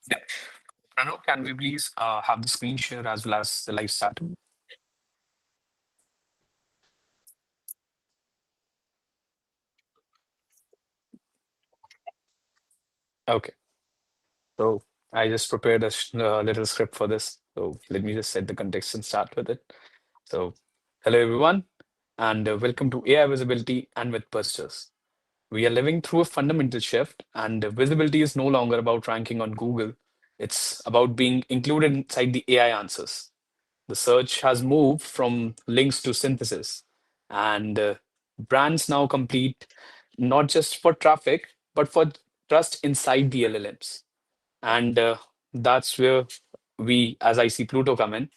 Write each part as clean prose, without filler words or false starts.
Yeah. Pranav, can we please have the screen share as well as the live chat? Okay. So I just prepared a little script for this. So let me just set the context and start with it. So hello everyone, and welcome to AI Visibility and with Purchase. We are living through a fundamental shift, and visibility is no longer about ranking on Google. It's about being included inside the AI answers. The search has moved from links to synthesis, and brands now compete not just for traffic, but for trust inside the LLMs. And that's where we, as 𝗙𝗵𝘁𝗀, come in,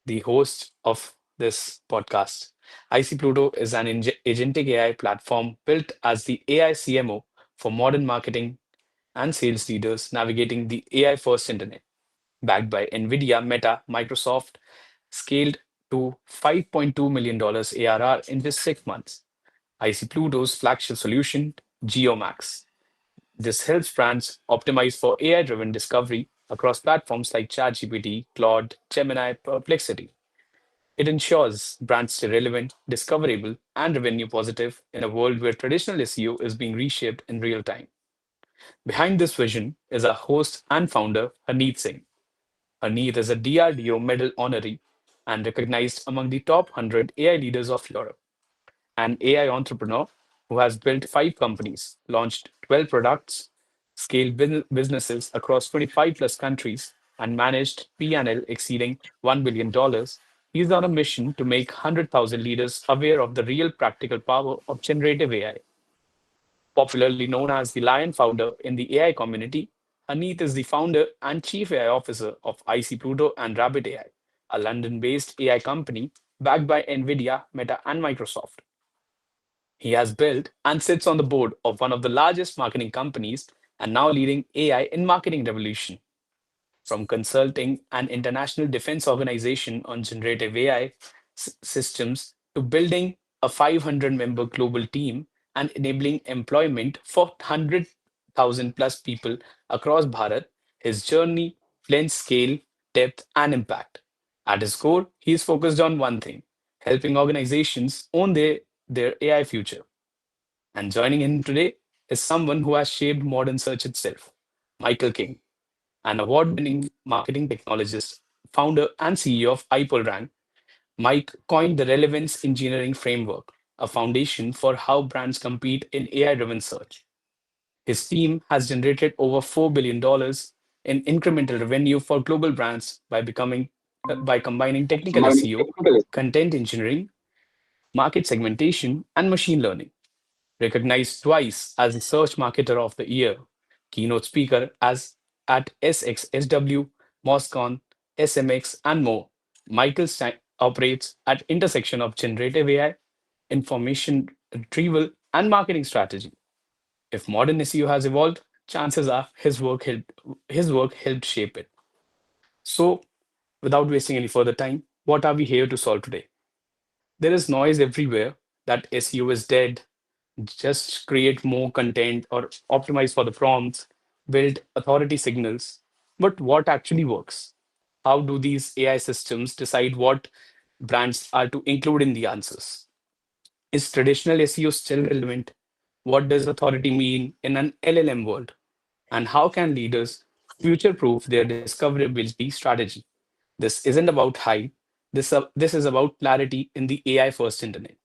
the host of this podcast. 𝗙𝗵𝘁𝗀 is an agentic AI platform built as the AI CMO for modern marketing and sales leaders navigating the AI first internet. Backed by NVIDIA, Meta, Microsoft, scaled to $5.2 million ARR in just 6 months. 𝗙𝗵𝘁𝗀's flagship solution, 𝗕𝗂𝘀. This helps brands optimize for AI-driven discovery across platforms like ChatGPT, Claude, Gemini, Perplexity. It ensures brands stay relevant, discoverable, and revenue positive in a world where traditional SEO is being reshaped in real time. Behind this vision is our host and founder, Harneet Singh. Harneet is a DRDO medal honoree and recognized among the top 100 AI leaders of Europe, an AI entrepreneur who has built 5 companies, launched 12 products, scaled businesses across 25 plus countries, and managed P&L exceeding $1 billion. He's on a mission to make 100,000 leaders aware of the real practical power of generative AI. Popularly known as the Lion founder in the AI community, Harneet is the founder and chief AI officer of 𝗙𝗵𝘁𝗀 and Rabbit AI, a London-based AI company backed by NVIDIA, Meta, and Microsoft. He has built and sits on the board of one of the largest marketing companies and now leading AI in marketing revolution. From consulting an international defense organization on generative AI systems to building a 500-member global team and enabling employment for 100,000 plus people across Bharat, his journey blends scale, depth, and impact. At his core, he is focused on one thing: helping organizations own their AI future. And joining in today is someone who has shaped modern search itself, Michael King, an award-winning marketing technologist, founder and CEO of iPolrank. Mike coined the relevance engineering framework, a foundation for how brands compete in AI-driven search. His team has generated over $4 billion in incremental revenue for global brands by combining technical SEO, content engineering, market segmentation, and machine learning. Recognized twice as the Search Marketer of the Year, keynote speaker as at SXSW, MOSCON, SMX, and more. Michael operates at intersection of generative AI, information retrieval, and marketing strategy. If modern SEO has evolved, chances are his work helped shape it. So, without wasting any further time, what are we here to solve today? There is noise everywhere that SEO is dead, just create more content or optimize for the prompts, build authority signals. But what actually works? How do these AI systems decide what brands are to include in the answers? Is traditional SEO still relevant? What does authority mean in an LLM world? And how can leaders future proof their discoverability strategy? This isn't about hype. This is about clarity in the AI first internet.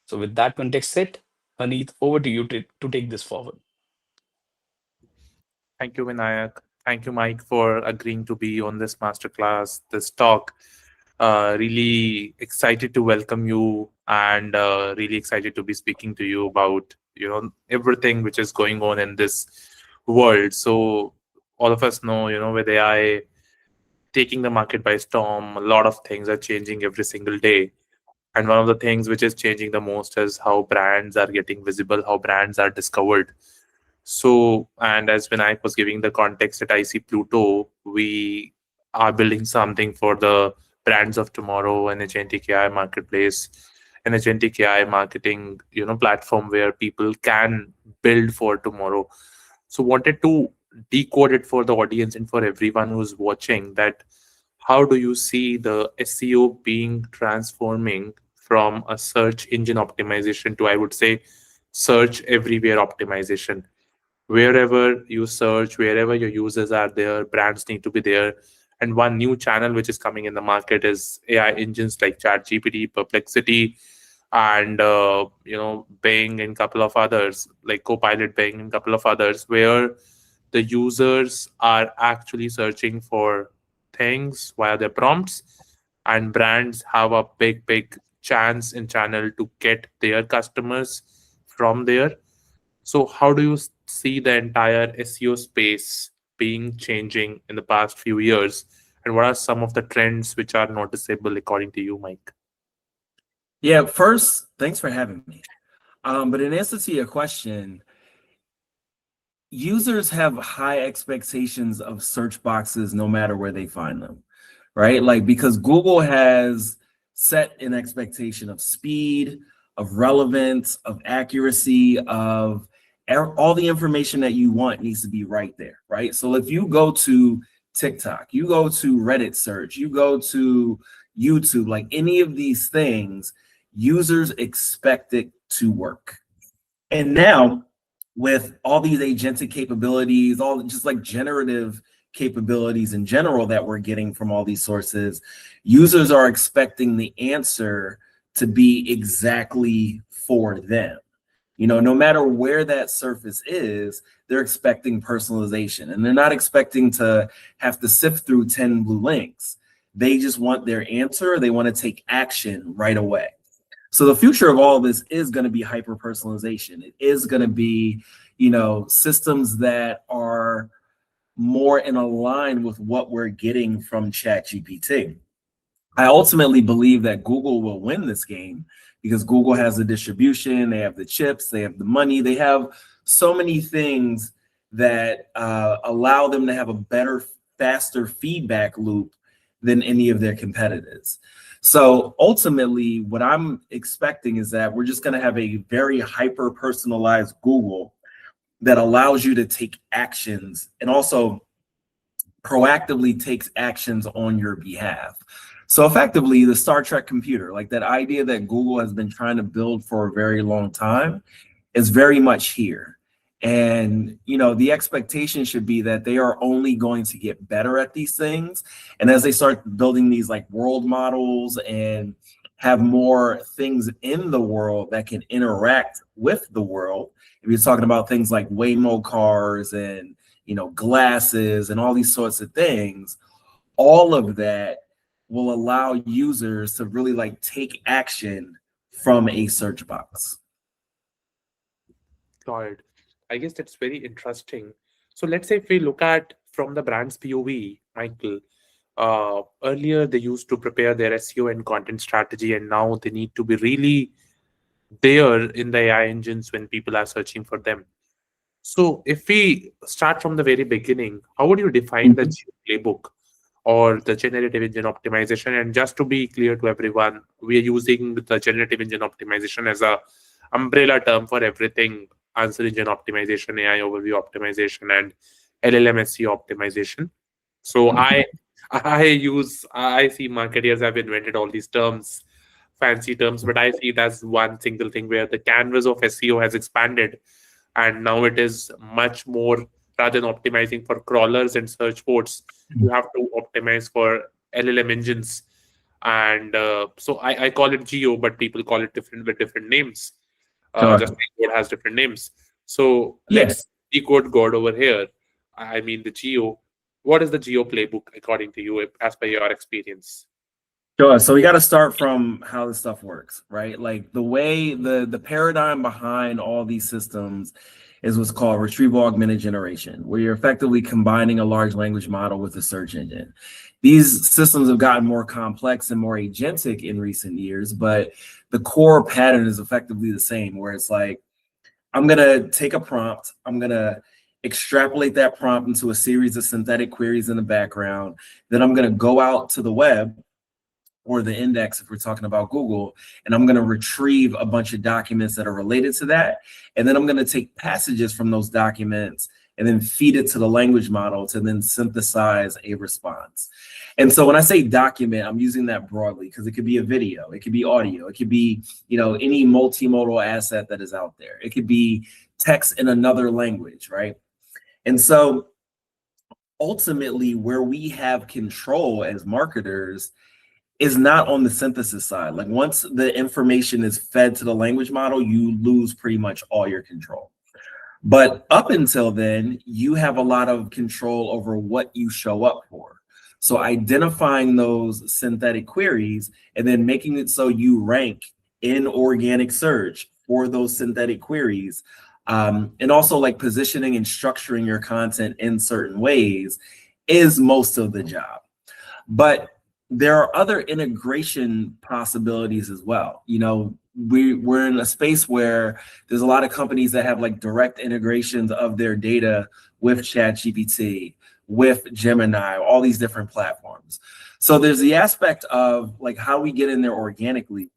So, with that context set, Haneet, over to you to take this forward. Thank you, Vinayak. Thank you, Mike, for agreeing to be on this masterclass, this talk. Really excited to welcome you, and really excited to be speaking to you about everything which is going on in this world. So all of us know, with AI taking the market by storm, a lot of things are changing every single day. And one of the things which is changing the most is how brands are getting visible, how brands are discovered. So, and as Vinayak was giving the context at 𝗙𝗵𝘁𝗀, we are building something for the brands of tomorrow, an agentic AI marketplace, an agentic AI marketing, platform where people can build for tomorrow. So, wanted to decode it for the audience and for everyone who's watching, that how do you see the SEO being transforming from a search engine optimization to, I would say, search everywhere optimization? Wherever you search, wherever your users are there, brands need to be there. And one new channel which is coming in the market is AI engines like ChatGPT, Perplexity, and Bing and a couple of others, like Copilot, Bing and a couple of others, where the users are actually searching for things via their prompts, and brands have a big chance in channel to get their customers from there. So how do you see the entire SEO space being changing in the past few years, and what are some of the trends which are noticeable according to you, Mike? Yeah, first, thanks for having me. But in answer to your question, users have high expectations of search boxes no matter where they find them, right? Like, because Google has set an expectation of speed, of relevance, of accuracy, of all the information that you want needs to be right there, right? So if you go to TikTok, you go to Reddit search, you go to YouTube, like any of these things, users expect it to work. And now with all these agentic capabilities, all just like generative capabilities in general that we're getting from all these sources, users are expecting the answer to be exactly for them. No matter where that surface is, they're expecting personalization, and they're not expecting to have to sift through 10 blue links. They just want their answer. They want to take action right away. So the future of all of this is going to be hyper personalization. It is going to be, systems that are more in line with what we're getting from ChatGPT. I ultimately believe that Google will win this game because Google has the distribution, they have the chips, they have the money, they have so many things that allow them to have a better, faster feedback loop than any of their competitors. So ultimately, what I'm expecting is that we're just going to have a very hyper personalized Google that allows you to take actions and also proactively takes actions on your behalf. So effectively, the Star Trek computer, like that idea that Google has been trying to build for a very long time, is very much here. And, the expectation should be that they are only going to get better at these things. And as they start building these like world models and have more things in the world that can interact with the world, if you're talking about things like Waymo cars and, glasses and all these sorts of things, all of that will allow users to really like take action from a search box. Got it. I guess that's very interesting. So let's say if we look at from the brand's POV, Michael, earlier they used to prepare their SEO and content strategy, and now they need to be really there in the AI engines when people are searching for them. So if we start from the very beginning, how would you define the GEO playbook or the generative engine optimization? And just to be clear to everyone, we are using the generative engine optimization as a umbrella term for everything: answer engine optimization, AI overview optimization, and LLM SEO optimization. So I see marketers have invented all these terms, fancy terms, but I see it as one single thing where the canvas of SEO has expanded, and now it is much more, rather than optimizing for crawlers and search ports, you have to optimize for LLM engines. And so I call it GEO, but people call it different with different names. Just like code has different names. So let's decode God over here. I mean the GEO. What is the GEO playbook according to you, as per your experience? Sure. So we got to start from how this stuff works, right? Like the way the paradigm behind all these systems is what's called retrieval augmented generation, where you're effectively combining a large language model with a search engine. These systems have gotten more complex and more agentic in recent years, but the core pattern is effectively the same, where it's like, I'm going to take a prompt, I'm going to extrapolate that prompt into a series of synthetic queries in the background. Then I'm going to go out to the web or the index, if we're talking about Google, and I'm going to retrieve a bunch of documents that are related to that. And then I'm going to take passages from those documents and then feed it to the language model to then synthesize a response. And so when I say document, I'm using that broadly because it could be a video, it could be audio, it could be, any multimodal asset that is out there. It could be text in another language, right? And so ultimately where we have control as marketers is not on the synthesis side. Like once the information is fed to the language model, you lose pretty much all your control. But up until then, you have a lot of control over what you show up for. So identifying those synthetic queries and then making it so you rank in organic search for those synthetic queries, and also like positioning and structuring your content in certain ways is most of the job. But there are other integration possibilities as well. We're in a space where there's a lot of companies that have like direct integrations of their data with ChatGPT, with Gemini, all these different platforms. So there's the aspect of like how we get in there organically,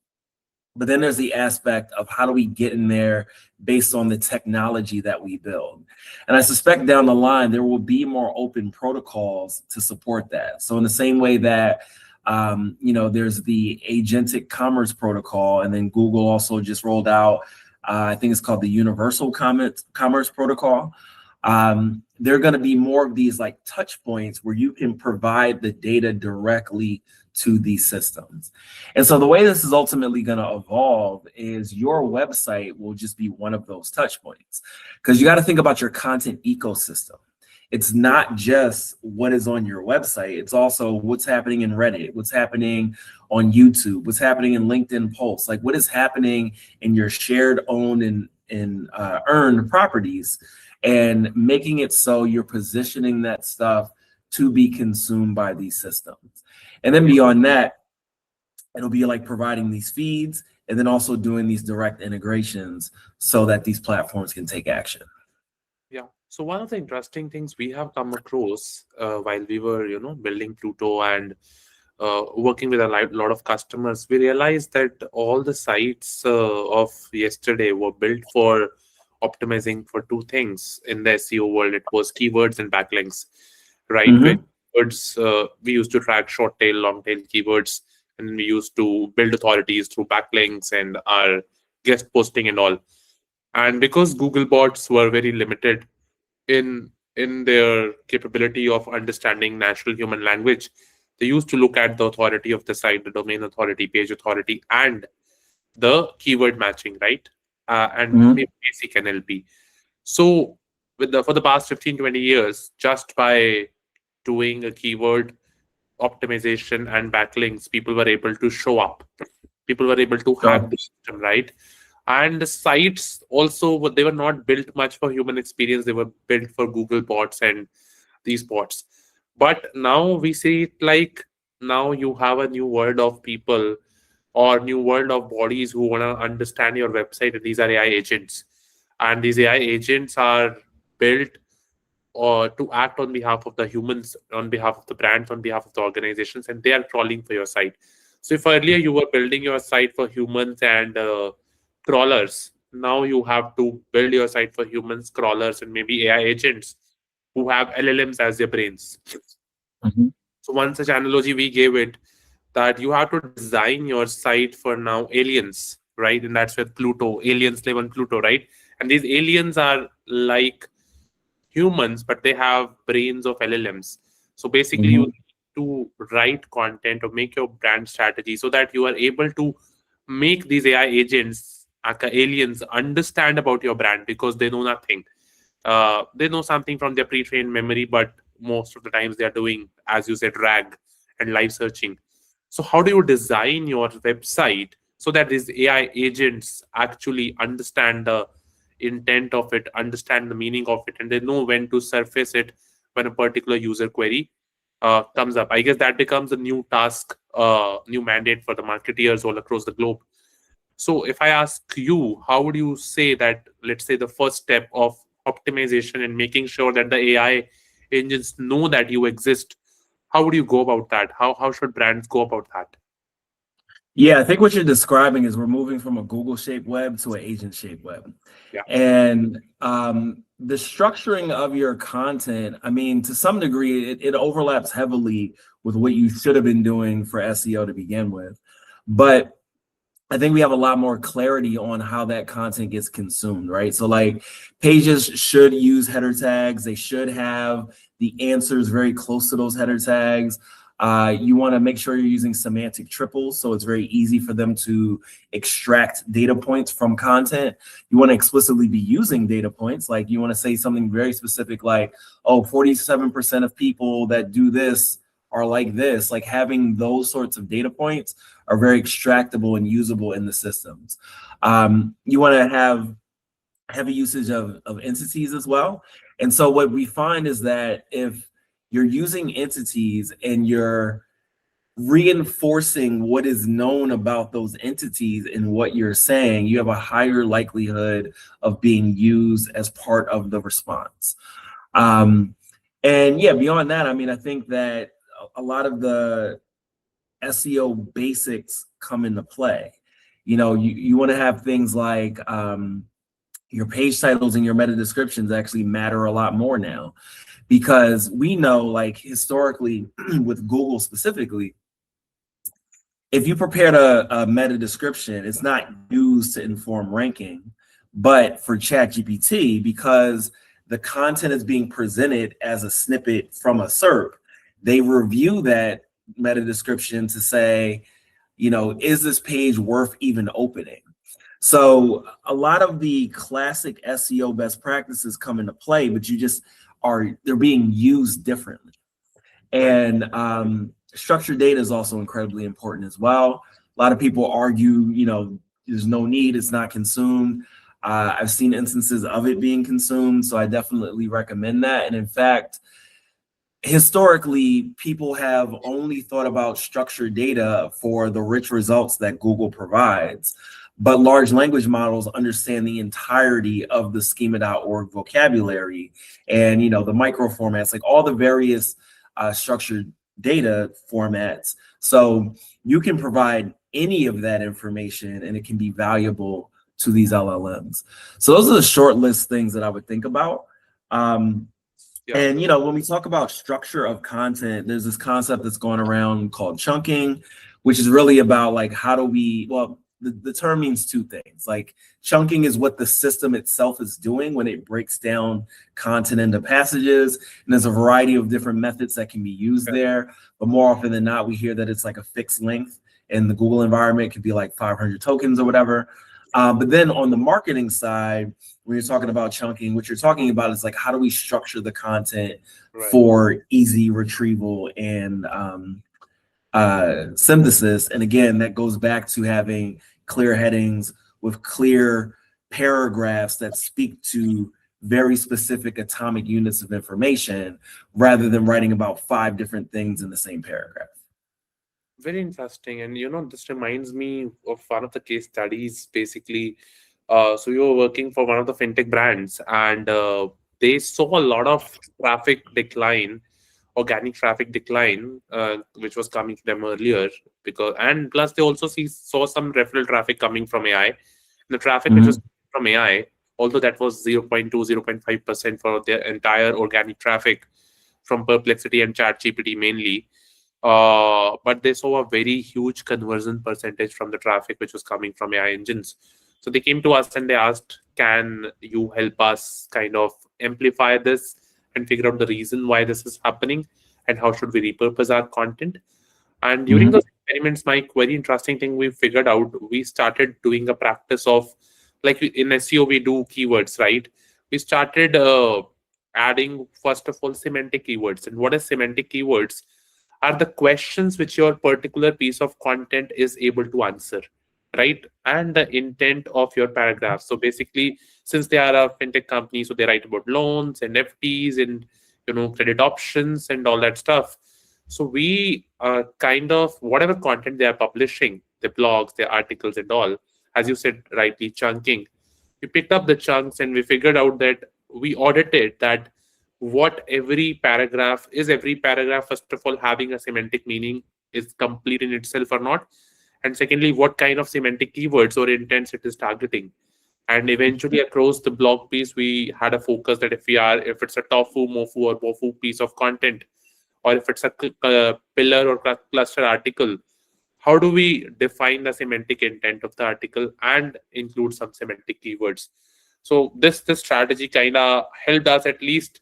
but then there's the aspect of how do we get in there based on the technology that we build. And I suspect down the line, there will be more open protocols to support that. So in the same way that, there's the Agentic Commerce Protocol, and then Google also just rolled out, I think it's called the Universal Commerce Protocol. There are going to be more of these like touch points where you can provide the data directly to these systems. And so the way this is ultimately going to evolve is your website will just be one of those touch points, because you got to think about your content ecosystem. It's not just what is on your website. It's also what's happening in Reddit, what's happening on YouTube, what's happening in LinkedIn posts, like what is happening in your shared, owned, and earned properties, and making it so you're positioning that stuff to be consumed by these systems. And then beyond that, it'll be like providing these feeds and then also doing these direct integrations so that these platforms can take action. Yeah. So one of the interesting things we have come across while we were, building Pluto and working with a lot of customers, we realized that all the sites of yesterday were built for optimizing for two things in the SEO world. It was keywords and backlinks, right? Mm-hmm. Keywords, we used to track short tail, long tail keywords, and we used to build authorities through backlinks and our guest posting and all. And because Google bots were very limited in their capability of understanding natural human language, they used to look at the authority of the site, the domain authority, page authority, and the keyword matching, right? And maybe basic NLP. So for the past 15-20 years, just by doing a keyword optimization and backlinks, people were able to show up. People were able to hack the system, right? And the sites also, they were not built much for human experience. They were built for Google bots and these bots. But now we see it like now you have a new world of people or new world of bodies who want to understand your website. And these are AI agents. And these AI agents are built to act on behalf of the humans, on behalf of the brands, on behalf of the organizations, and they are crawling for your site. So if earlier you were building your site for humans and crawlers, now you have to build your site for humans, crawlers, and maybe AI agents who have LLMs as their brains. Mm-hmm. So one such analogy we gave it, that you have to design your site for now aliens, right? And that's where Pluto, aliens live on Pluto, right? And these aliens are like humans, but they have brains of LLMs. So basically, you need to write content or make your brand strategy so that you are able to make these AI agents, aliens, understand about your brand, because they know nothing. They know something from their pre-trained memory, but most of the times they are doing, as you said, RAG and live searching. So how do you design your website so that these AI agents actually understand the intent of it, understand the meaning of it, and they know when to surface it when a particular user query comes up? I guess that becomes a new task, new mandate for the marketeers all across the globe. So if I ask you, how would you say that, let's say, the first step of optimization and making sure that the AI engines know that you exist, how would you go about that? How should brands go about that? Yeah, I think what you're describing is we're moving from a Google-shaped web to an agent-shaped web. Yeah. And the structuring of your content, I mean, to some degree, it overlaps heavily with what you should have been doing for SEO to begin with. But I think we have a lot more clarity on how that content gets consumed, right? So like pages should use header tags. They should have the answers very close to those header tags. You want to make sure you're using semantic triples, so it's very easy for them to extract data points from content. You want to explicitly be using data points, like you want to say something very specific like, oh, 47% of people that do this are like this. Like having those sorts of data points are very extractable and usable in the systems. You want to have heavy usage of entities as well. And so what we find is that if you're using entities and you're reinforcing what is known about those entities and what you're saying, you have a higher likelihood of being used as part of the response. And yeah, beyond that, I mean, I think that a lot of the SEO basics come into play. You know, you want to have things like your page titles and your meta descriptions actually matter a lot more now, because we know, like historically with Google specifically, if you prepared a meta description, it's not used to inform ranking, but for ChatGPT, because the content is being presented as a snippet from a SERP, they review that meta description to say, you know, is this page worth even opening? So a lot of the classic SEO best practices come into play, but they're being used differently. And structured data is also incredibly important as well. A lot of people argue, you know, there's no need, it's not consumed. I've seen instances of it being consumed, so I definitely recommend that. And in fact, historically, people have only thought about structured data for the rich results that Google provides. But large language models understand the entirety of the schema.org vocabulary and, you know, the micro formats, like all the various structured data formats. So you can provide any of that information and it can be valuable to these LLMs. So those are the short list things that I would think about. And, you know, when we talk about structure of content, there's this concept that's going around called chunking, which is really about like, how do we, well, the term means two things. Like chunking is what the system itself is doing when it breaks down content into passages. And there's a variety of different methods that can be used there. But more often than not, we hear that it's like a fixed length. In the Google environment, it could be like 500 tokens or whatever. But then on the marketing side, when you're talking about chunking, what you're talking about is like, how do we structure the content for easy retrieval and synthesis? And again, that goes back to having clear headings with clear paragraphs that speak to very specific atomic units of information, rather than writing about 5 different things in the same paragraph. Very interesting. And, you know, this reminds me of one of the case studies, basically. So you were working for one of the fintech brands, and they saw a lot of traffic decline, organic traffic decline, which was coming to them earlier, and plus they also saw some referral traffic coming from AI. And the traffic which was from AI, although that was 0.2, 0.5% for their entire organic traffic from Perplexity and ChatGPT mainly, but they saw a very huge conversion percentage from the traffic which was coming from AI engines. So they came to us and they asked, can you help us kind of amplify this and figure out the reason why this is happening and how should we repurpose our content? And during those experiments, Mike, very interesting thing we figured out, we started doing a practice of, like in SEO, we do keywords, right? We started adding, first of all, semantic keywords. And what is semantic keywords? Are the questions which your particular piece of content is able to answer, right? And the intent of your paragraph. So basically, since they are a fintech company, so they write about loans and FTs and, you know, credit options and all that stuff. So we kind of, whatever content they are publishing, their blogs, their articles and all, as you said, rightly, chunking. We picked up the chunks and we figured out that we audited that what every paragraph, first of all, having a semantic meaning, is complete in itself or not. And secondly, what kind of semantic keywords or intents it is targeting. And eventually across the blog piece, we had a focus that if it's a tofu, mofu, or bofu piece of content, or if it's a pillar or cluster article, how do we define the semantic intent of the article and include some semantic keywords? So this strategy kind of helped us at least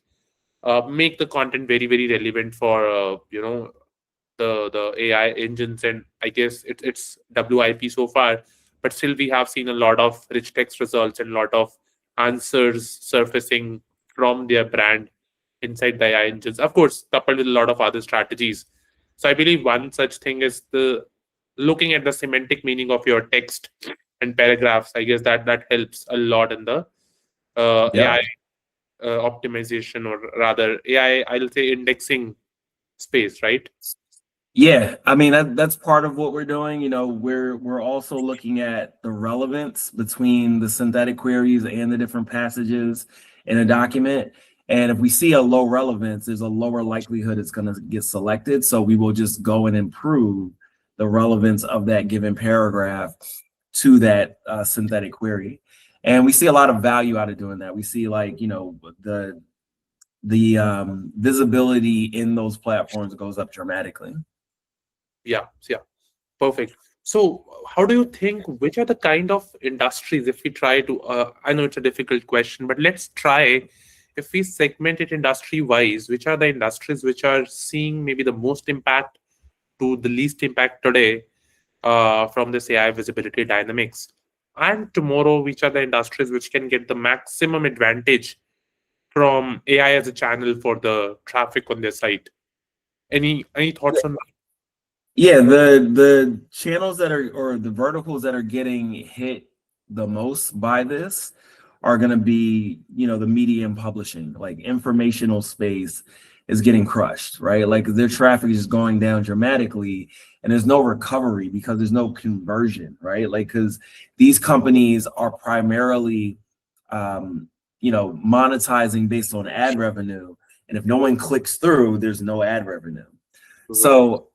make the content very, very relevant for the AI engines, and I guess it's WIP so far, but still we have seen a lot of rich text results and a lot of answers surfacing from their brand inside the AI engines, of course, coupled with a lot of other strategies. So I believe one such thing is the looking at the semantic meaning of your text and paragraphs. I guess that helps a lot in the AI optimization, or rather AI, I'll say, indexing space, right? Yeah, I mean that's part of what we're doing. You know, we're also looking at the relevance between the synthetic queries and the different passages in a document. And if we see a low relevance, there's a lower likelihood it's going to get selected. So we will just go and improve the relevance of that given paragraph to that synthetic query. And we see a lot of value out of doing that. We see, like, you know, the visibility in those platforms goes up dramatically. Yeah, perfect. So how do you think, which are the kind of industries, if we try to, I know it's a difficult question, but let's try, if we segment it industry wise, which are the industries which are seeing maybe the most impact to the least impact today from this AI visibility dynamics? And tomorrow, which are the industries which can get the maximum advantage from AI as a channel for the traffic on their site? Any thoughts on that? Yeah, the channels that are, or the verticals that are getting hit the most by this are going to be, you know, the media and publishing. Like, informational space is getting crushed, right? Like, their traffic is going down dramatically, and there's no recovery because there's no conversion, right? Like, because these companies are primarily, you know, monetizing based on ad revenue, and if no one clicks through, there's no ad revenue. So,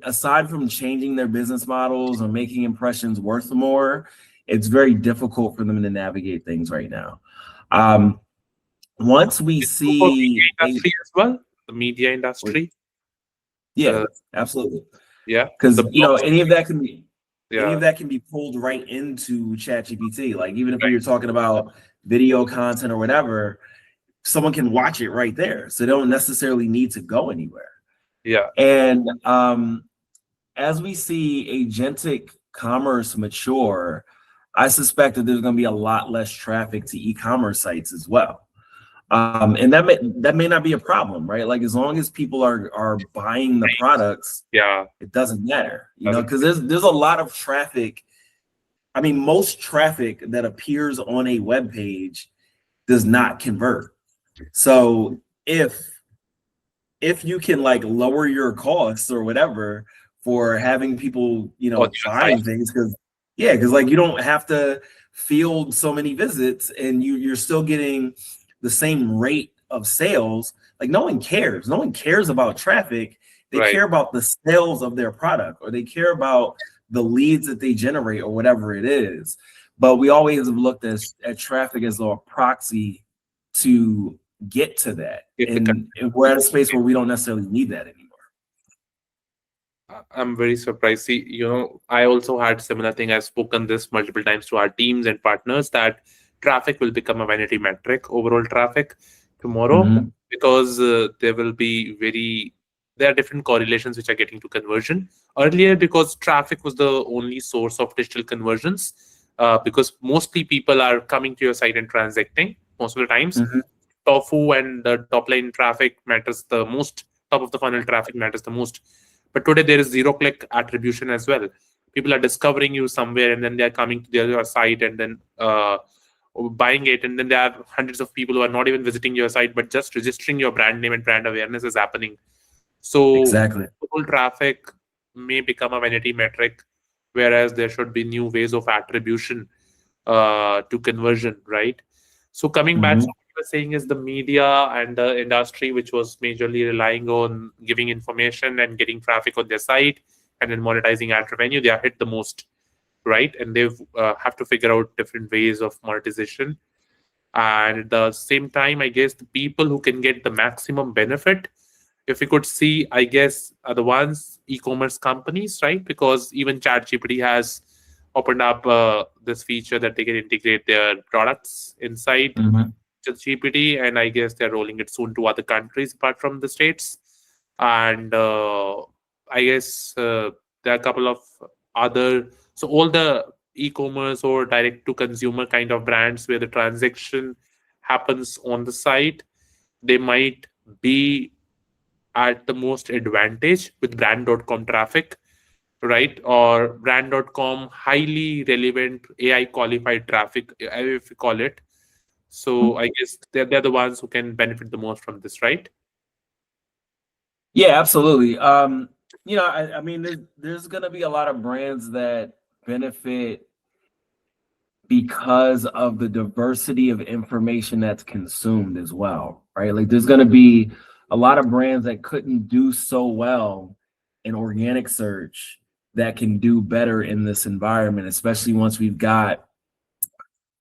aside from changing their business models or making impressions worth more, it's very difficult for them to navigate things right now. Once we see industry as well, the media industry. Yeah, absolutely. Yeah, because you know, any of that can be pulled right into ChatGPT. Like, even if you're talking about video content or whatever, someone can watch it right there, so they don't necessarily need to go anywhere. Yeah. And as we see agentic commerce mature, I suspect that there's going to be a lot less traffic to e-commerce sites as well. And that may not be a problem, right? Like, as long as people are buying the products, it doesn't matter, you know, because there's a lot of traffic. I mean, most traffic that appears on a web page does not convert. So if you can, like, lower your costs or whatever for having people, you know, buying things, because like, you don't have to field so many visits, and you're still getting the same rate of sales. Like, no one cares about traffic. They care about the sales of their product, or they care about the leads that they generate, or whatever it is. But we always have looked at traffic as a proxy to get to that, and we're at a space where we don't necessarily need that anymore. I'm very surprised. See, you know, I also had similar thing. I've spoken this multiple times to our teams and partners that traffic will become a vanity metric, overall traffic tomorrow, because there are different correlations which are getting to conversion. Earlier, because traffic was the only source of digital conversions, because mostly people are coming to your site and transacting most of the times. Tofu and the top line traffic matters the most, top of the funnel traffic matters the most. But today there is zero-click attribution as well. People are discovering you somewhere, and then they are coming to your site and then buying it. And then there are hundreds of people who are not even visiting your site, but just registering your brand name, and brand awareness is happening. So total traffic may become a vanity metric, whereas there should be new ways of attribution to conversion, right? So coming back to what you were saying is the media and the industry, which was majorly relying on giving information and getting traffic on their site, and then monetizing ad revenue, they are hit the most, right? And they have to figure out different ways of monetization. And at the same time, I guess the people who can get the maximum benefit, if we could see, I guess, are the ones e-commerce companies, right? Because even ChatGPT has opened up this feature that they can integrate their products inside GPT, and I guess they're rolling it soon to other countries apart from the States. And I guess there are a couple of other, so all the e-commerce or direct-to-consumer kind of brands where the transaction happens on the site, they might be at the most advantage with brand.com traffic, right? Or brand.com highly relevant AI qualified traffic, if we call it. So I guess they're the ones who can benefit the most from this, right? Yeah, absolutely. You know, I mean, there's going to be a lot of brands that benefit because of the diversity of information that's consumed as well, right? Like there's going to be a lot of brands that couldn't do so well in organic search that can do better in this environment, especially once we've got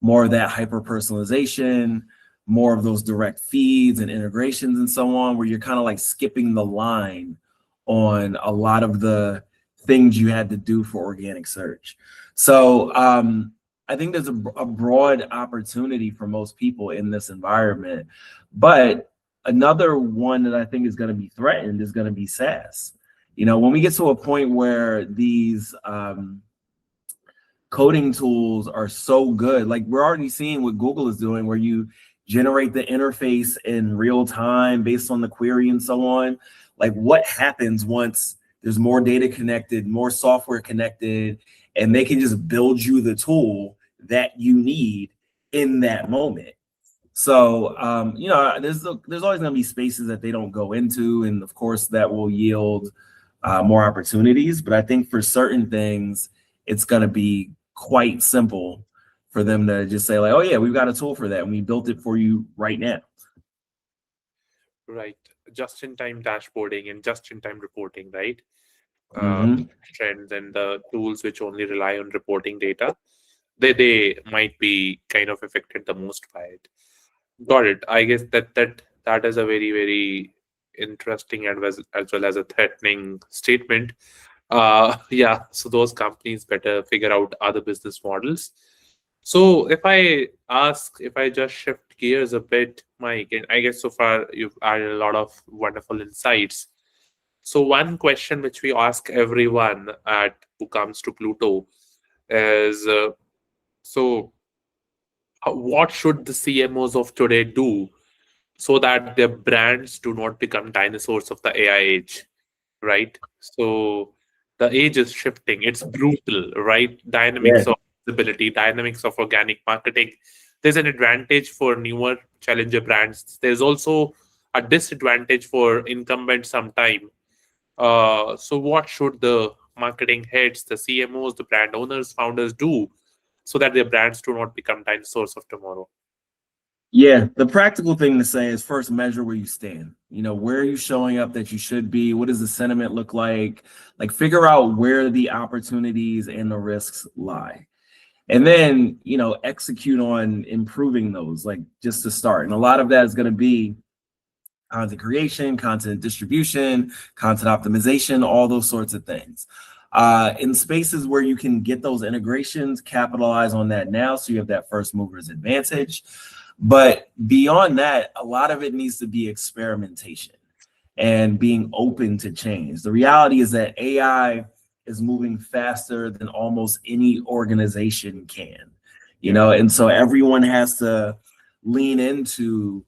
more of that hyper personalization, more of those direct feeds and integrations and so on, where you're kind of like skipping the line on a lot of the things you had to do for organic search. So I think there's a broad opportunity for most people in this environment. But another one that I think is going to be threatened is going to be SaaS. You know, when we get to a point where these coding tools are so good, like we're already seeing what Google is doing, where you generate the interface in real time based on the query and so on. Like what happens once there's more data connected, more software connected, and they can just build you the tool that you need in that moment. So, you know, there's always going to be spaces that they don't go into. And of course, that will yield more opportunities. But I think for certain things, it's going to be quite simple for them to just say like, oh, yeah, we've got a tool for that. And we built it for you right now. Right. Just-in-time dashboarding and just-in-time reporting, right? Trends and the tools which only rely on reporting data, they might be kind of affected the most by it. Got it. I guess that is a very, very interesting and as well as a threatening statement. Yeah, so those companies better figure out other business models. So if I just shift gears a bit, Mike, and I guess so far you've added a lot of wonderful insights. So one question which we ask everyone who comes to Pluto is, what should the CMOs of today do so that their brands do not become dinosaurs of the AI age, right? So the age is shifting. It's brutal, right? Dynamics of visibility, dynamics of organic marketing. There's an advantage for newer challenger brands. There's also a disadvantage for incumbents sometime. So what should the marketing heads, the CMOs, the brand owners, founders do so that their brands do not become dinosaurs of tomorrow? Yeah, the practical thing to say is first measure where you stand. You know, where are you showing up that you should be? What does the sentiment look like? Like figure out where the opportunities and the risks lie. And then, you know, execute on improving those, like just to start. And a lot of that is going to be content creation, content distribution, content optimization, all those sorts of things. In spaces where you can get those integrations, capitalize on that now so you have that first mover's advantage. But beyond that, a lot of it needs to be experimentation and being open to change. The reality is that AI is moving faster than almost any organization can, you know, and so everyone has to lean into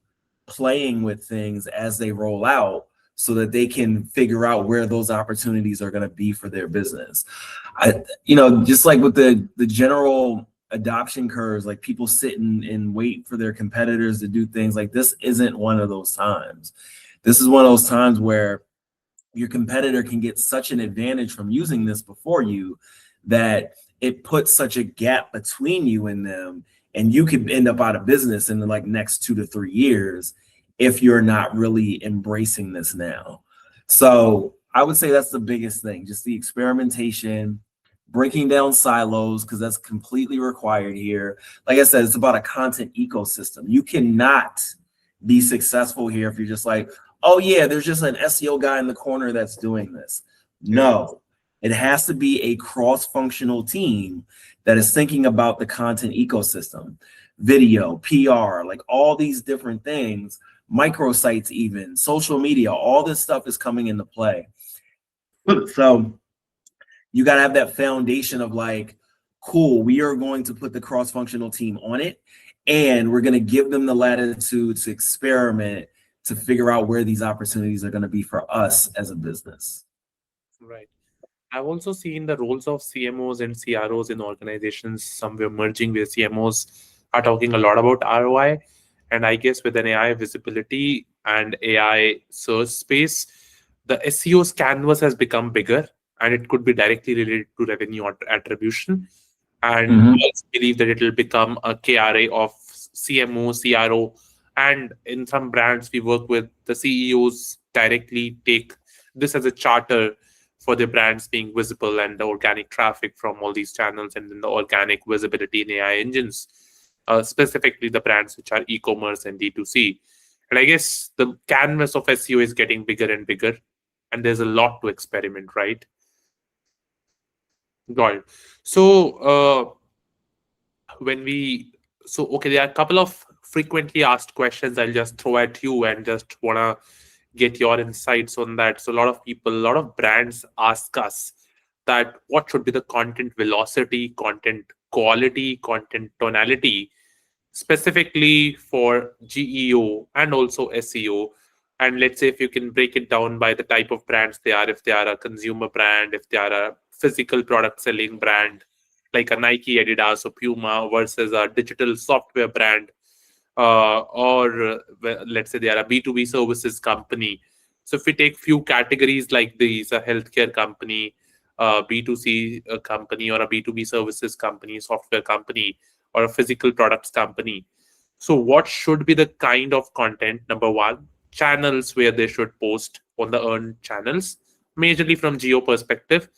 playing with things as they roll out so that they can figure out where those opportunities are going to be for their business. You know, just like with the general adoption curves, like people sit and wait for their competitors to do things, like this isn't one of those times. This is one of those times where your competitor can get such an advantage from using this before you that it puts such a gap between you and them, and you could end up out of business in the like next 2 to 3 years if you're not really embracing this now. So I would say that's the biggest thing, just the experimentation, breaking down silos, because that's completely required here. Like I said, it's about a content ecosystem. You cannot be successful here if you're just like, oh yeah, there's just an SEO guy in the corner that's doing this. No, it has to be a cross-functional team that is thinking about the content ecosystem, video, PR, like all these different things, microsites even, social media, all this stuff is coming into play. So you got to have that foundation of like, cool, we are going to put the cross-functional team on it, and we're going to give them the latitude to experiment, to figure out where these opportunities are going to be for us as a business. Right. I've also seen the roles of CMOs and CROs in organizations somewhere merging, where CMOs are talking a lot about ROI. And I guess with an AI visibility and AI search space, the SEO's canvas has become bigger, and it could be directly related to revenue attribution. And I believe that it will become a KRA of CMO, CRO, and in some brands we work with, the CEOs directly take this as a charter for their brands being visible, and the organic traffic from all these channels, and then the organic visibility in AI engines, specifically the brands which are e-commerce and D2C. And I guess the canvas of SEO is getting bigger and bigger, and there's a lot to experiment, right? Got it. So okay, there are a couple of frequently asked questions I'll just throw at you, and just want to get your insights on that. So a lot of people, a lot of brands ask us that what should be the content velocity, content quality, content tonality, specifically for GEO and also SEO. And let's say if you can break it down by the type of brands they are, if they are a consumer brand, if they are a physical product selling brand, like a Nike, Adidas, or Puma, versus a digital software brand, or let's say they are a B2B services company. So if we take few categories like these, a healthcare company, a B2C company, or a B2B services company, software company, or a physical products company. So what should be the kind of content? Number one, channels where they should post on the earned channels, majorly from geo perspective.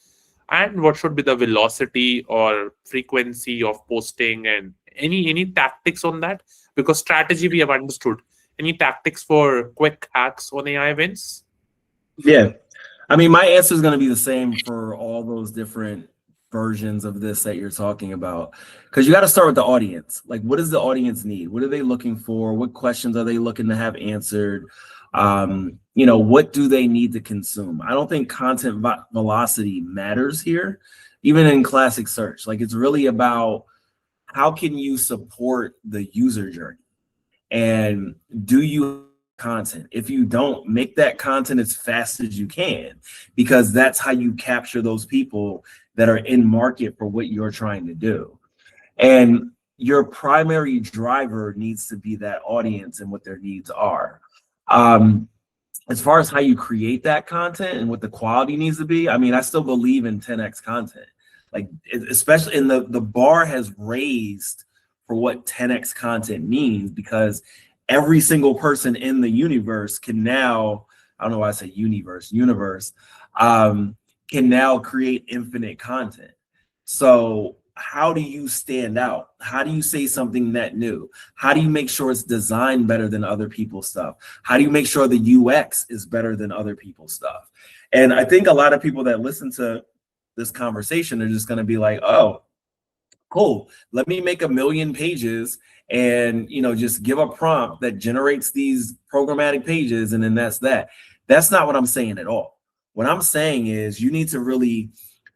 And what should be the velocity or frequency of posting, and any tactics on that? Because strategy we have understood. Any tactics for quick hacks on AI wins? Yeah, I mean, my answer is going to be the same for all those different versions of this that you're talking about, because you got to start with the audience. Like, what does the audience need? What are they looking for? What questions are they looking to have answered? You know, what do they need to consume? I don't think content velocity matters here, even in classic search. Like, it's really about how can you support the user journey, and do you content? If you don't, make that content as fast as you can, because that's how you capture those people that are in market for what you're trying to do. And your primary driver needs to be that audience and what their needs are. As far as how you create that content and what the quality needs to be, I mean, I still believe in 10x content. Like, especially in the bar has raised for what 10x content means, because every single person in the universe can now, I don't know why I say universe, can now create infinite content. So how do you stand out? How do you say something that new? How do you make sure it's designed better than other people's stuff? How do you make sure the UX is better than other people's stuff? And I think a lot of people that listen to this conversation are just going to be like, oh, cool, let me make 1 million pages and, you know, just give a prompt that generates these programmatic pages, and then that's that. That's not what I'm saying at all. What I'm saying is you need to really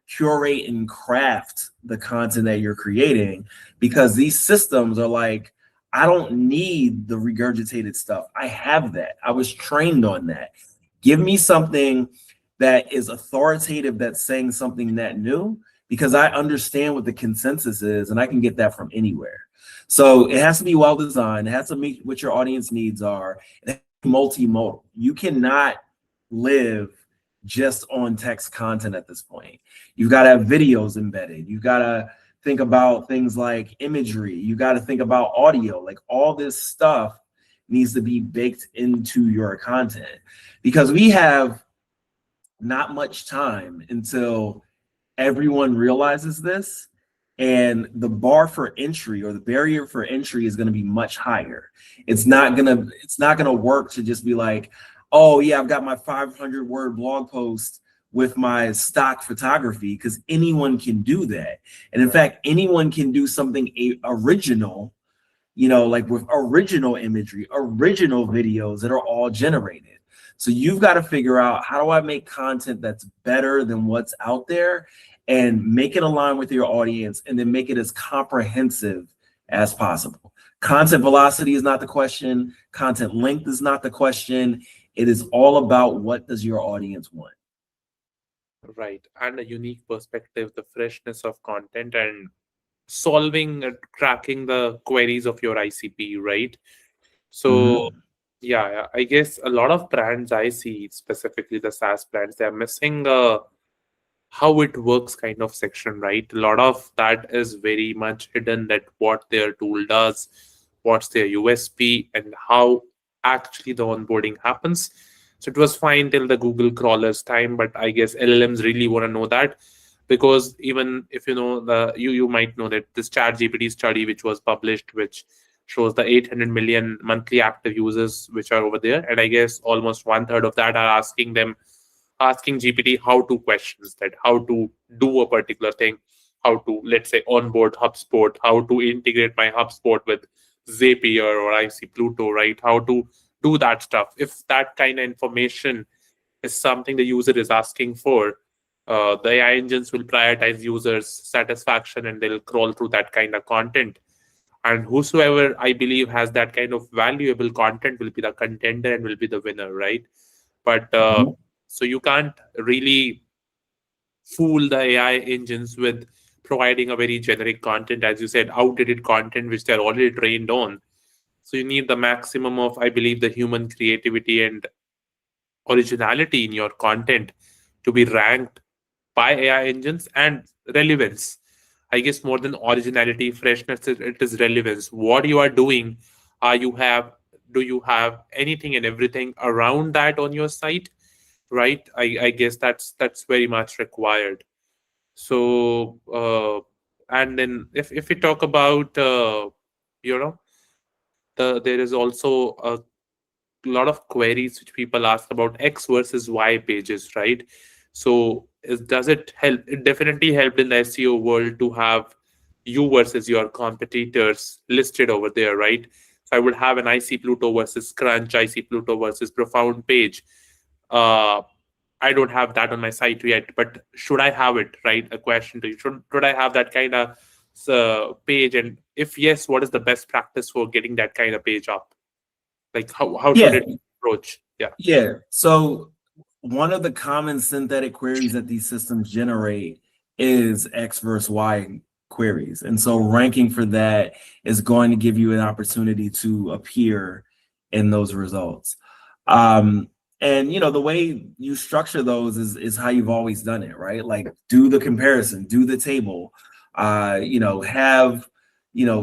curate and craft the content that you're creating, because these systems are like, I don't need the regurgitated stuff. I have that. I was trained on that. Give me something that is authoritative, that's saying something that new, because I understand what the consensus is and I can get that from anywhere. So it has to be well designed. It has to meet what your audience needs are. It has to be multimodal. You cannot live just on text content at this point. You've got to have videos embedded. You've got to think about things like imagery. You got to think about audio. Like, all this stuff needs to be baked into your content, because we have not much time until everyone realizes this, and the bar for entry, or the barrier for entry, is going to be much higher. It's not gonna work to just be like, oh yeah, I've got my 500-word blog post with my stock photography, because anyone can do that. And in fact, anyone can do something original, like with original imagery, original videos that are all generated. So you've got to figure out, how do I make content that's better than what's out there, and make it align with your audience, and then make it as comprehensive as possible. Content velocity is not the question. Content length is not the question. It is all about, what does your audience want? Right. And a unique perspective, the freshness of content, and solving and cracking the queries of your ICP, right? So yeah, I guess a lot of brands I see, specifically the SaaS brands, they're missing how it works kind of section, right? A lot of that is very much hidden, that what their tool does, what's their USP, and how actually the onboarding happens. So it was fine till the Google crawlers time, but I guess LLMs really want to know that, because even if you might know that this ChatGPT study which was published, which shows the 800 million monthly active users which are over there, and I guess almost 1/3 of that are asking GPT how to questions, that how to do a particular thing, how to, let's say, onboard HubSpot, how to integrate my HubSpot with Zapier or IC Pluto, right? How to do that stuff. If that kind of information is something the user is asking for, the AI engines will prioritize users' satisfaction, and they'll crawl through that kind of content. And whosoever, I believe, has that kind of valuable content will be the contender and will be the winner, right? But so you can't really fool the AI engines with providing a very generic content, as you said, outdated content which they're already trained on. So you need the maximum of, I believe, the human creativity and originality in your content to be ranked by AI engines, and relevance. I guess more than originality, freshness, it is relevance. What you are doing, do you have anything and everything around that on your site, right? I guess that's very much required. So and then if we talk about there is also a lot of queries which people ask about X versus Y pages, right? So does it help? It definitely helped in the SEO world to have you versus your competitors listed over there, right? So I would have an IC Pluto versus Crunch, IC Pluto versus Profound page. I don't have that on my site yet, but should I have it, right? A question to you. Should I have that kind of page? And if yes, what is the best practice for getting that kind of page up? Like how should it approach? Yeah. So one of the common synthetic queries that these systems generate is X versus Y queries. And so ranking for that is going to give you an opportunity to appear in those results. And the way you structure those is how you've always done it, right? Like, do the comparison, do the table, have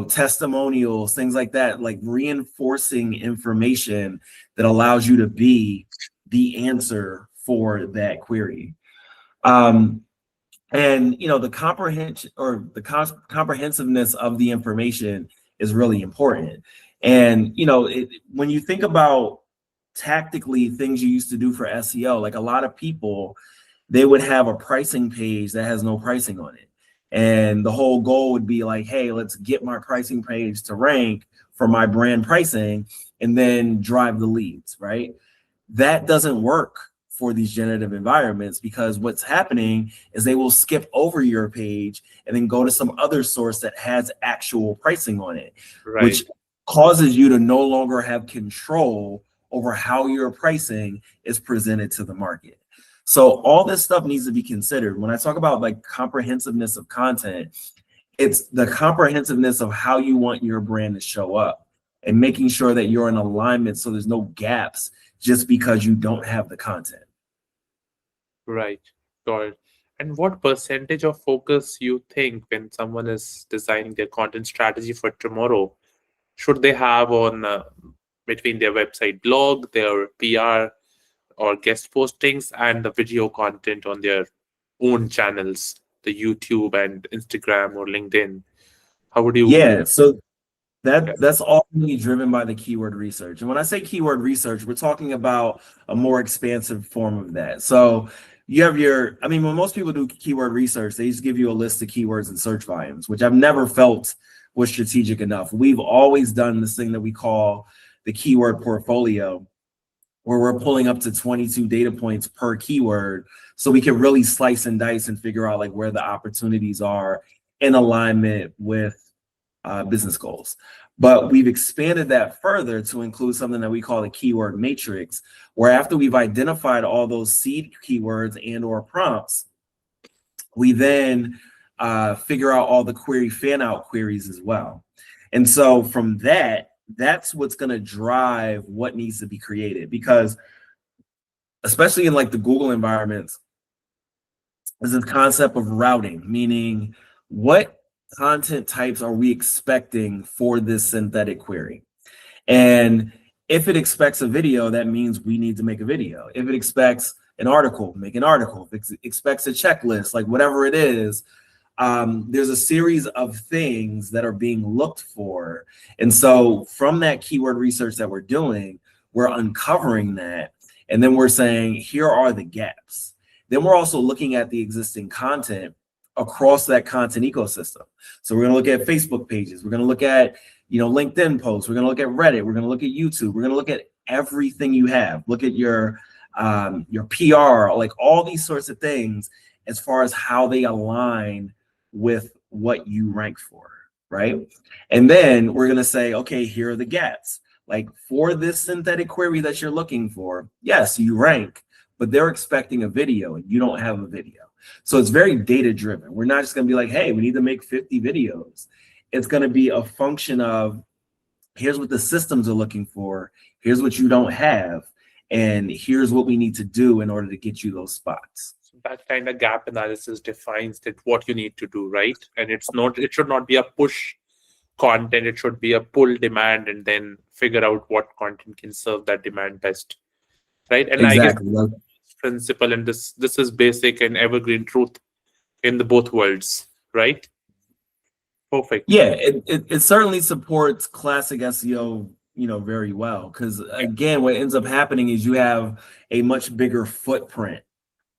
testimonials, things like that, like reinforcing information that allows you to be the answer for that query. And the comprehensiveness of the information is really important. And when you think about tactically things you used to do for SEO, like a lot of people, they would have a pricing page that has no pricing on it. And the whole goal would be like, hey, let's get my pricing page to rank for my brand pricing and then drive the leads, right? That doesn't work for these generative environments, because what's happening is they will skip over your page and then go to some other source that has actual pricing on it, right, which causes you to no longer have control over how your pricing is presented to the market. So all this stuff needs to be considered. When I talk about like comprehensiveness of content, it's the comprehensiveness of how you want your brand to show up and making sure that you're in alignment so there's no gaps just because you don't have the content. Right, got it. And what percentage of focus you think, when someone is designing their content strategy for tomorrow, should they have on between their website blog, their PR, or guest postings and the video content on their own channels, the YouTube and Instagram or LinkedIn? How would you? Yeah, so that's all really driven by the keyword research. And when I say keyword research, we're talking about a more expansive form of that. So you have when most people do keyword research, they just give you a list of keywords and search volumes, which I've never felt was strategic enough. We've always done this thing that we call the keyword portfolio, where we're pulling up to 22 data points per keyword, so we can really slice and dice and figure out like where the opportunities are in alignment with business goals. But we've expanded that further to include something that we call a keyword matrix, where after we've identified all those seed keywords and or prompts, we then figure out all the query fan out queries as well. And so from that's what's going to drive what needs to be created, because especially in like the Google environments, is this concept of routing, meaning what content types are we expecting for this synthetic query? And if it expects a video, that means we need to make a video. If it expects an article, make an article. If it expects a checklist, like whatever it is, there's a series of things that are being looked for. And so from that keyword research that we're doing, we're uncovering that. And then we're saying, here are the gaps. Then we're also looking at the existing content across that content ecosystem. So we're going to look at Facebook pages. We're going to look at, LinkedIn posts. We're going to look at Reddit. We're going to look at YouTube. We're going to look at everything you have. Look at your PR, like all these sorts of things as far as how they align with what you rank for, right? And then we're going to say, okay, here are the gaps. Like for this synthetic query that you're looking for, yes, you rank, but they're expecting a video and you don't have a video. So it's very data driven. We're not just going to be like, hey, we need to make 50 videos. It's going to be a function of here's what the systems are looking for. Here's what you don't have. And here's what we need to do in order to get you those spots. So that kind of gap analysis defines that what you need to do, right? And it should not be a push content. It should be a pull demand and then figure out what content can serve that demand best, right? And exactly. I guess principle, and this is basic and evergreen truth in the both worlds, right? Perfect. Yeah, it certainly supports classic SEO, very well, because again, what ends up happening is you have a much bigger footprint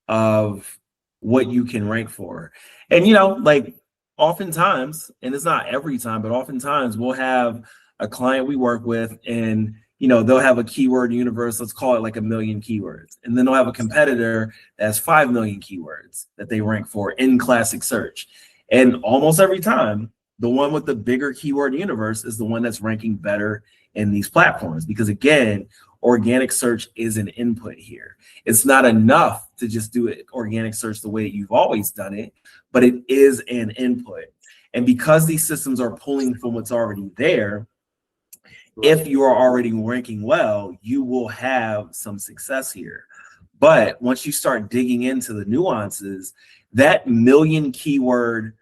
of what you can rank for. And like oftentimes, and it's not every time, but oftentimes we'll have a client we work with and they'll have a keyword universe, let's call it like 1 million keywords. And then they'll have a competitor that's 5 million keywords that they rank for in classic search. And almost every time, the one with the bigger keyword universe is the one that's ranking better in these platforms. Because again, organic search is an input here. It's not enough to just do it organic search the way you've always done it, but it is an input. And because these systems are pulling from what's already there, if you are already ranking well, you will have some success here. But once you start digging into the nuances, that 1 million keyword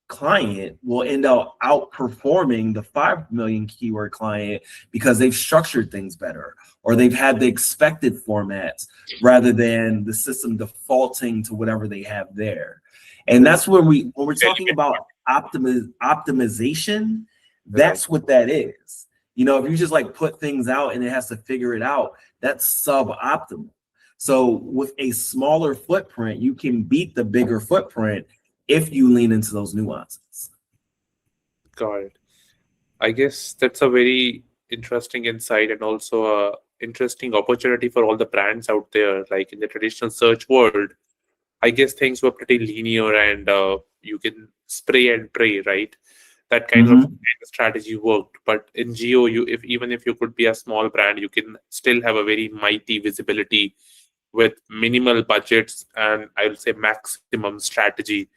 client will end up outperforming the 5 million keyword client because they've structured things better, or they've had the expected formats rather than the system defaulting to whatever they have there. And that's when we're talking about optimization, that's what that is. If you just like put things out and it has to figure it out, that's suboptimal. So with a smaller footprint, you can beat the bigger footprint if you lean into those nuances. Got it. I guess that's a very interesting insight and also a interesting opportunity for all the brands out there. Like in the traditional search world, I guess things were pretty linear and you can spray and pray, right? That kind of strategy worked. But in geo, even if you could be a small brand, you can still have a very mighty visibility with minimal budgets and I would say maximum strategy.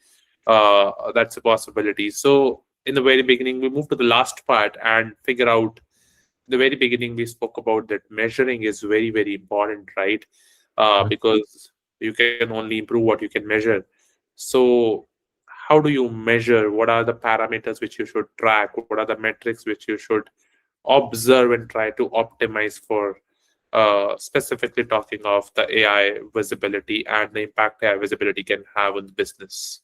That's a possibility. So in the very beginning, we move to the last part and figure out. The very beginning, we spoke about that measuring is very, very important, right? Because you can only improve what you can measure. So how do you measure? What are the parameters which you should track? What are the metrics which you should observe and try to optimize for specifically talking of the AI visibility and the impact AI visibility can have on the business?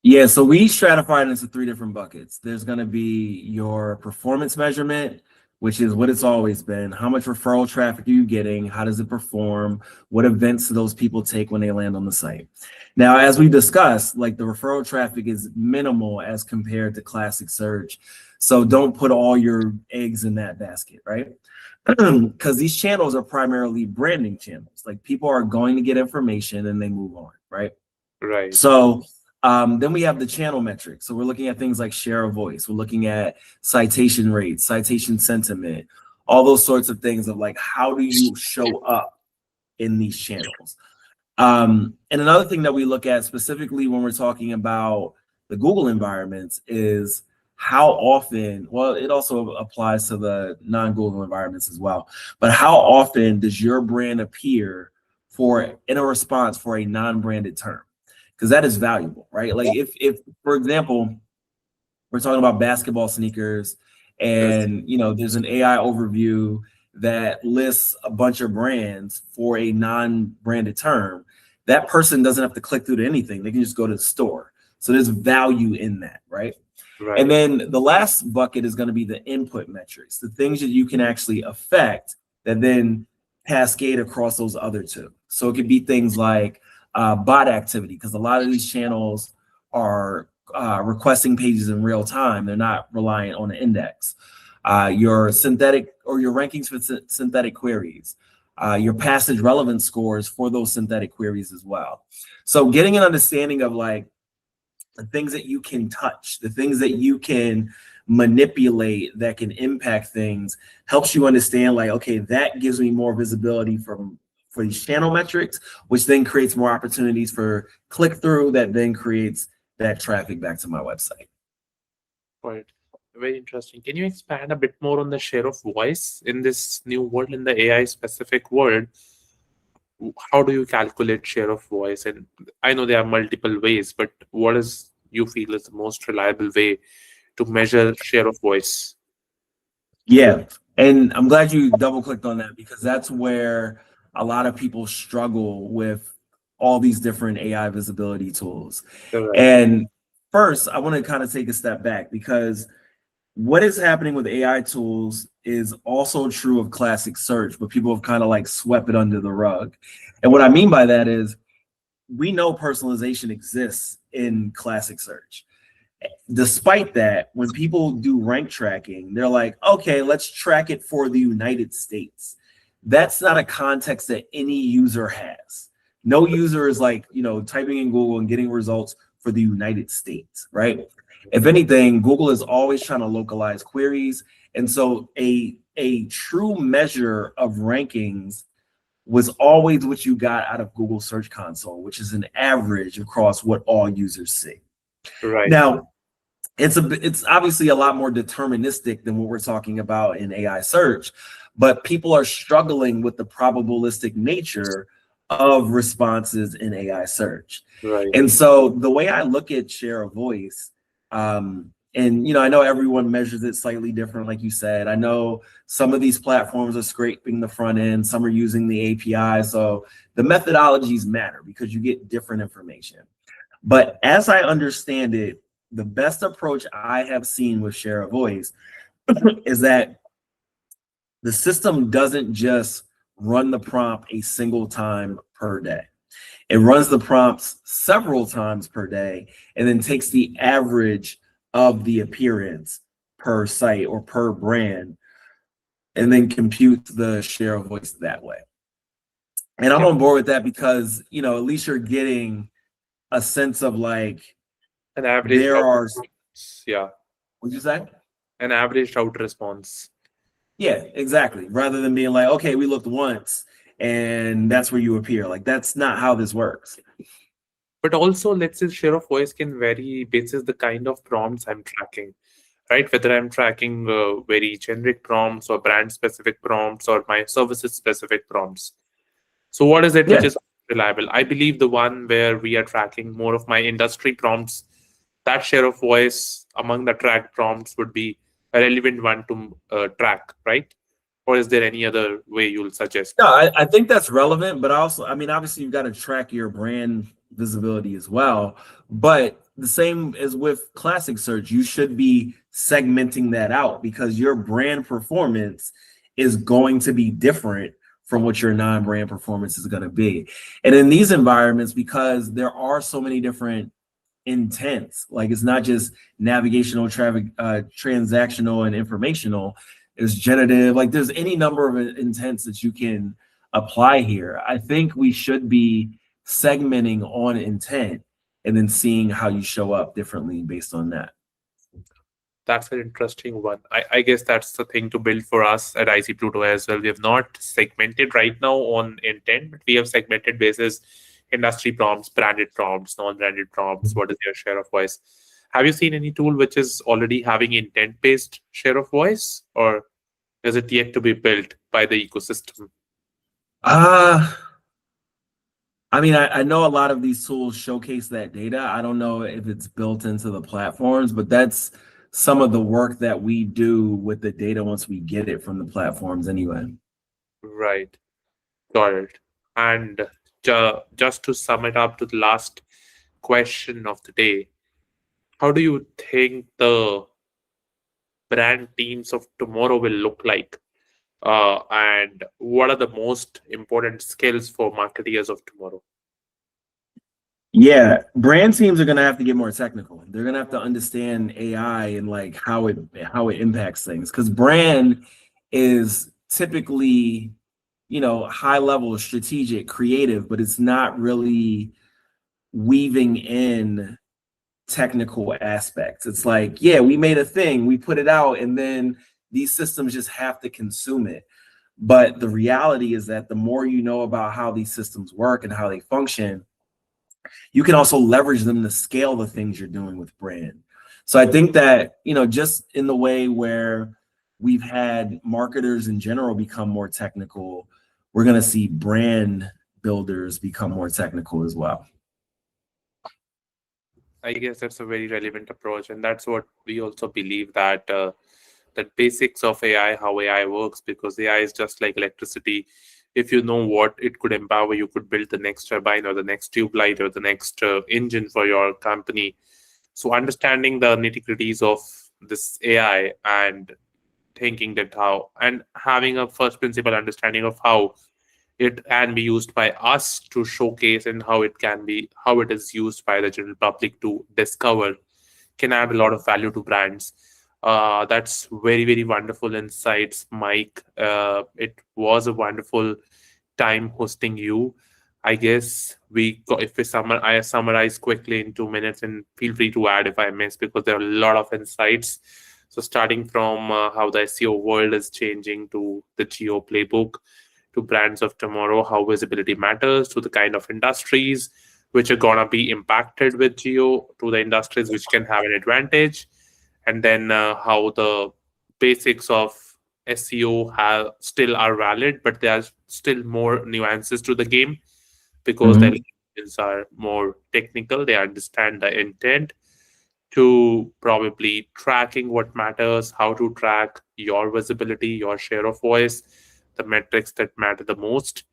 Yeah, so we stratify it into 3 different buckets. There's going to be your performance measurement, which is what it's always been. How much referral traffic are you getting? How does it perform? What events do those people take when they land on the site? Now, as we discussed, like the referral traffic is minimal as compared to classic search. So don't put all your eggs in that basket, right? Because these channels are primarily branding channels. Like people are going to get information and they move on, right? Right. So then we have the channel metrics. So we're looking at things like share of voice. We're looking at citation rates, citation sentiment, all those sorts of things of like, how do you show up in these channels? And another thing that we look at specifically when we're talking about the Google environments is how often, well, it also applies to the non-Google environments as well, but how often does your brand appear in a response for a non-branded term? Because that is valuable, right? Like if, for example, we're talking about basketball sneakers and, you know, there's an AI overview that lists a bunch of brands for a non-branded term, that person doesn't have to click through to anything. They can just go to the store. So there's value in that, right? Right. And then the last bucket is going to be the input metrics, the things that you can actually affect that then cascade across those other 2. So it could be things like bot activity, because a lot of these channels are requesting pages in real time. They're not reliant on the index. Your synthetic or your rankings for synthetic queries, your passage relevance scores for those synthetic queries as well. So getting an understanding of like the things that you can touch, the things that you can manipulate that can impact things helps you understand like, okay, that gives me more visibility for these channel metrics, which then creates more opportunities for click-through that then creates that traffic back to my website. Right. Very interesting. Can you expand a bit more on the share of voice in this new world, in the AI specific world? How do you calculate share of voice? And I know there are multiple ways, but what is you feel is the most reliable way to measure share of voice? Yeah, and I'm glad you double clicked on that because that's where a lot of people struggle with all these different AI visibility tools. Right. And first, I want to kind of take a step back because what is happening with AI tools is also true of classic search, but people have kind of like swept it under the rug. And what I mean by that is we know personalization exists in classic search. Despite that, when people do rank tracking, they're like, okay, let's track it for the United States. That's not a context that any user has. No user is like, you know, typing in Google and getting results for the United States, right? If anything, Google is always trying to localize queries. And so a true measure of rankings was always what you got out of Google Search Console, which is an average across what all users see. Right. Now, it's obviously a lot more deterministic than what we're talking about in AI search, but people are struggling with the probabilistic nature of responses in AI search. Right. And so the way I look at share of voice, and you know, I know everyone measures it slightly different, like you said. I know some of these platforms are scraping the front end, some are using the API. So the methodologies matter because you get different information. But as I understand it, the best approach I have seen with share of voice is that the system doesn't just run the prompt a single time per day. It runs the prompts several times per day and then takes the average of the appearance per site or per brand and then computes the share of voice that way. And I'm on board with that because, you know, at least you're getting a sense of like, an average there are, yeah. What'd you say? An averaged out response. Yeah, exactly. Rather than being like, okay, we looked once and that's where you appear. Like, that's not how this works. But also, let's say share of voice can vary basis the kind of prompts I'm tracking, right? Whether I'm tracking very generic prompts or brand specific prompts or my services specific prompts. So what is it which is reliable? I believe the one where we are tracking more of my industry prompts, that share of voice among the tracked prompts would be a relevant one to track, right? Or is there any other way you'll suggest? No, I think that's relevant, but also, I mean, obviously you've got to track your brand visibility as well. But the same as with classic search, you should be segmenting that out because your brand performance is going to be different from what your non-brand performance is going to be. And in these environments, because there are so many different intents, like it's not just navigational, transactional, and informational, it's generative, like there's any number of intents that you can apply here. I think we should be segmenting on intent and then seeing how you show up differently based on that. That's an interesting one. I guess that's the thing to build for us at IC Pluto as well. We have not segmented right now on intent, but we have segmented basis industry prompts, branded prompts, non-branded prompts. What is your share of voice? Have you seen any tool which is already having intent-based share of voice, or is it yet to be built by the ecosystem? I mean, I know a lot of these tools showcase that data. I don't know if it's built into the platforms, but that's some of the work that we do with the data once we get it from the platforms anyway. Right. Got it. And just to sum it up to the last question of the day, how do you think the brand teams of tomorrow will look like? And what are the most important skills for marketeers of tomorrow? Yeah, brand teams are going to have to get more technical. They're going to have to understand AI and like how it impacts things, because brand is typically, you know, high level, strategic, creative, but it's not really weaving in technical aspects. It's like, yeah, we made a thing, we put it out, and then these systems just have to consume it. But the reality is that the more you know about how these systems work and how they function, you can also leverage them to scale the things you're doing with brand. So I think that, you know, just in the way where we've had marketers in general become more technical, we're going to see brand builders become more technical as well. I guess that's a very relevant approach, and that's what we also believe, that that basics of AI, how AI works, because AI is just like electricity. If you know what it could empower, you could build the next turbine or the next tube light or the next engine for your company. So understanding the nitty-gritties of this AI and thinking that how, and having a first principle understanding of how it can be used by us to showcase, and how it is used by the general public to discover, can add a lot of value to brands. That's very, very wonderful insights, Mike. It was a wonderful time hosting you. I guess I summarize quickly in 2 minutes, and feel free to add if I miss, because there are a lot of insights. So starting from how the SEO world is changing, to the geo playbook, to brands of tomorrow, how visibility matters, to the kind of industries which are gonna be impacted with geo, to the industries which can have an advantage, and then how the basics of SEO still are valid, but there are still more nuances to the game, because the elements are more technical. They understand the intent, to probably tracking what matters, how to track your visibility, your share of voice, the metrics that matter the most,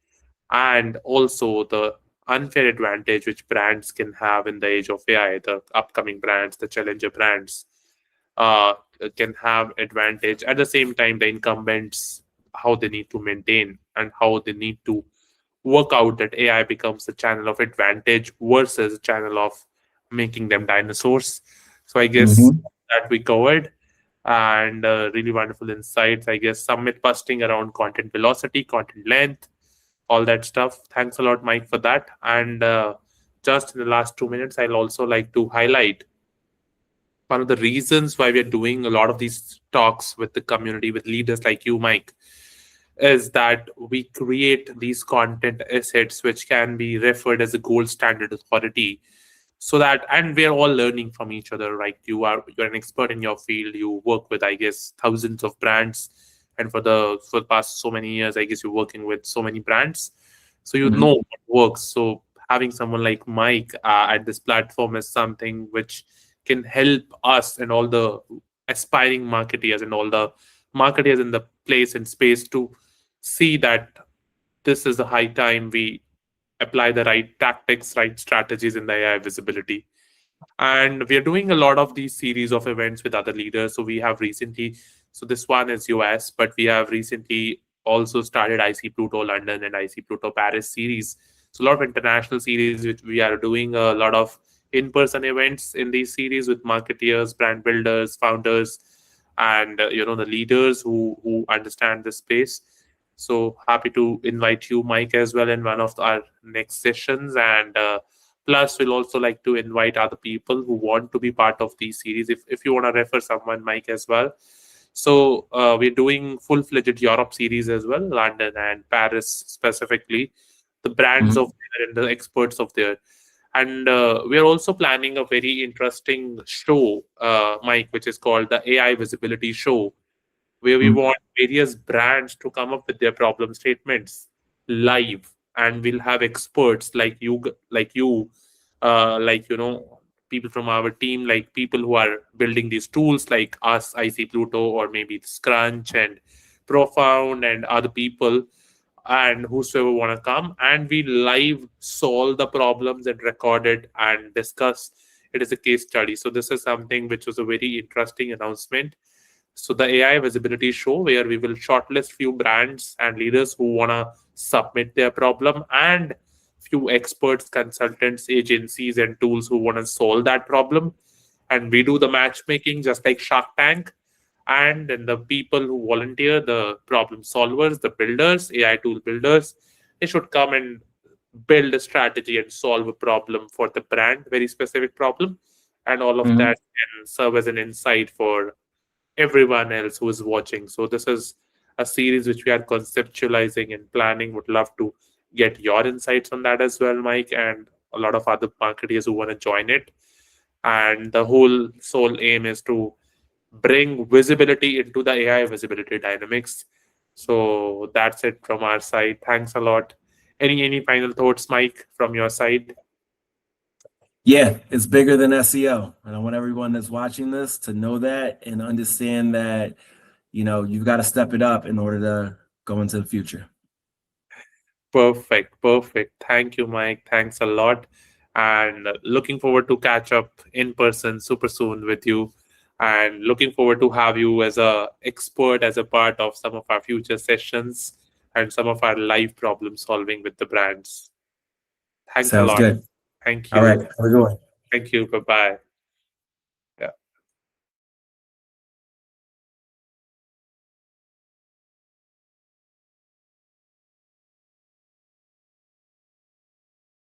and also the unfair advantage which brands can have in the age of AI. The upcoming brands, the challenger brands, can have advantage. At the same time, the incumbents, how they need to maintain and how they need to work out that AI becomes a channel of advantage versus a channel of making them dinosaurs. So I guess that we covered, and really wonderful insights. I guess some myth busting around content velocity, content length, all that stuff. Thanks a lot, Mike, for that. And just in the last 2 minutes, I'll also like to highlight one of the reasons why we're doing a lot of these talks with the community, with leaders like you, Mike, is that we create these content assets which can be referred as a gold standard authority. So that, and we're all learning from each other, right? You're an expert in your field. You work with, I guess, thousands of brands, and for the past so many years, I guess you're working with so many brands, so you know what works. So having someone like Mike at this platform is something which can help us and all the aspiring marketeers and all the marketers in the place and space to see that this is the high time we apply the right tactics, right strategies in the AI visibility. And we are doing a lot of these series of events with other leaders. So we have recently, so this one is US, but we have recently also started 𝗊𝗐-Pluto London and 𝗊𝗐-Pluto Paris series. So a lot of international series, which we are doing a lot of in-person events in these series with marketeers, brand builders, founders, and the leaders who understand the space. So happy to invite you, Mike, as well in one of our next sessions. And plus, we'll also like to invite other people who want to be part of these series. If you want to refer someone, Mike, as well. So we're doing full-fledged Europe series as well, London and Paris specifically, the brands of there and the experts of there. And we're also planning a very interesting show, Mike, which is called the AI Visibility Show, where we want various brands to come up with their problem statements live, and we'll have experts like you, people from our team, like people who are building these tools, like us, 𝗊𝗐-Pluto, or maybe Scrunch and Profound and other people, and whosoever want to come, and we live solve the problems and record it and discuss it as a case study. So this is something which was a very interesting announcement. So the AI Visibility Show, where we will shortlist few brands and leaders who want to submit their problem, and few experts, consultants, agencies, and tools who want to solve that problem. And we do the matchmaking just like Shark Tank. And then the people who volunteer, the problem solvers, the builders, AI tool builders, they should come and build a strategy and solve a problem for the brand, very specific problem. And all of that can serve as an insight for everyone else who is watching. So this is a series which we are conceptualizing and planning. Would love to get your insights on that as well, Mike, and a lot of other marketers who want to join it. And the whole sole aim is to bring visibility into the AI visibility dynamics. So that's it from our side. Thanks a lot. Any final thoughts, Mike, from your side? Yeah, it's bigger than SEO. And I want everyone that's watching this to know that and understand that, you've got to step it up in order to go into the future. Perfect. Thank you, Mike. Thanks a lot. And looking forward to catch up in person super soon with you. And looking forward to have you as a expert, as a part of some of our future sessions and some of our live problem solving with the brands. Thanks a lot. Sounds good. Thank you. All right. Have a good one. Thank you. Bye-bye.